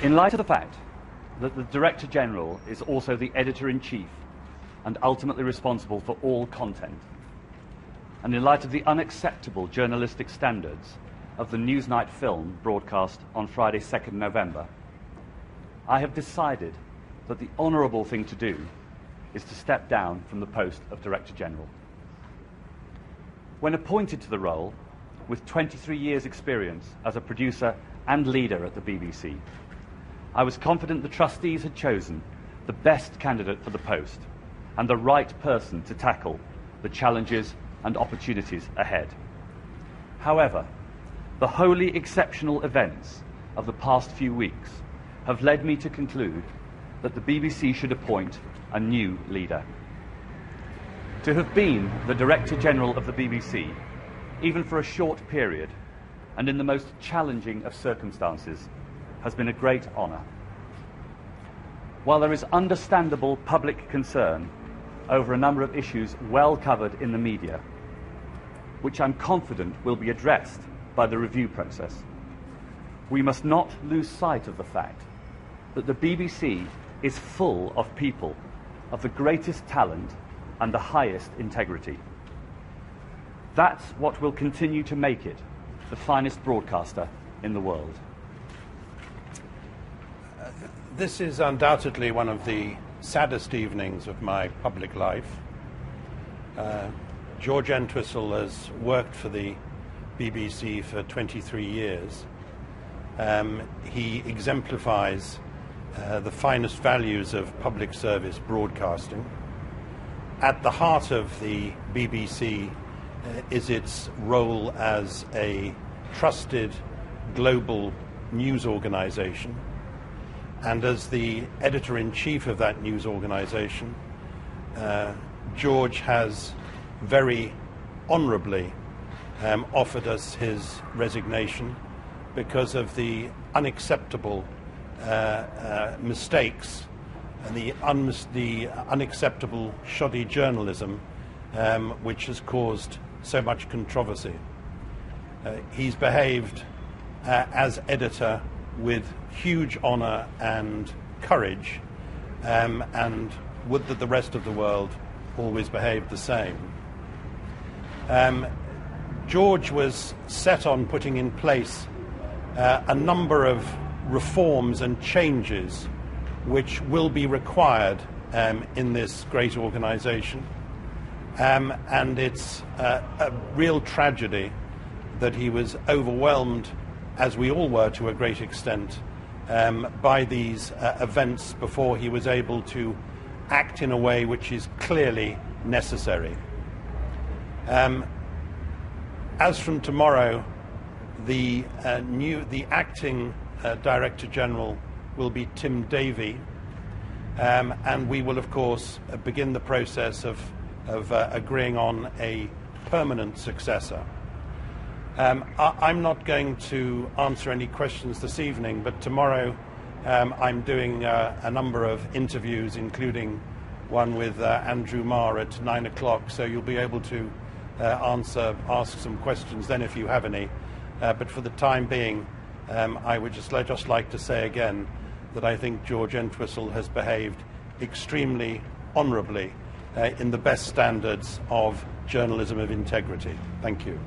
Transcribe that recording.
In light of the fact that the Director General is also the Editor-in-Chief and ultimately responsible for all content, and in light of the unacceptable journalistic standards of the Newsnight film broadcast on Friday 2nd November, I have decided that the honourable thing to do is to step down from the post of Director General. When appointed to the role, with 23 years' experience as a producer and leader at the BBC, I was confident the trustees had chosen the best candidate for the post and the right person to tackle the challenges and opportunities ahead. However, the wholly exceptional events of the past few weeks have led me to conclude that the BBC should appoint a new leader. To have been the Director General of the BBC, even for a short period and in the most challenging of circumstances, has been a great honour. While there is understandable public concern over a number of issues well covered in the media, which I'm confident will be addressed by the review process, we must not lose sight of the fact that the BBC is full of people of the greatest talent and the highest integrity. That's what will continue to make it the finest broadcaster in the world. This is undoubtedly one of the saddest evenings of my public life. George Entwistle has worked for the BBC for 23 years. He exemplifies the finest values of public service broadcasting. At the heart of the BBC is its role as a trusted global news organisation, and as the editor-in-chief of that news organisation, George has very honourably offered us his resignation because of the unacceptable mistakes and the unacceptable shoddy journalism which has caused so much controversy. He's behaved as editor with huge honour and courage, and would that the rest of the world always behaved the same. George was set on putting in place a number of reforms and changes which will be required in this great organisation, and it's a real tragedy that he was overwhelmed, as we all were to a great extent, by these events before he was able to act in a way which is clearly necessary. As from tomorrow, the acting Director General will be Tim Davey, and we will of course begin the process of agreeing on a permanent successor. I'm not going to answer any questions this evening, but tomorrow I'm doing a number of interviews, including one with Andrew Marr at 9 o'clock, so you'll be able to ask some questions then if you have any. But for the time being, I would just like to say again that I think George Entwistle has behaved extremely honourably in the best standards of journalism of integrity. Thank you.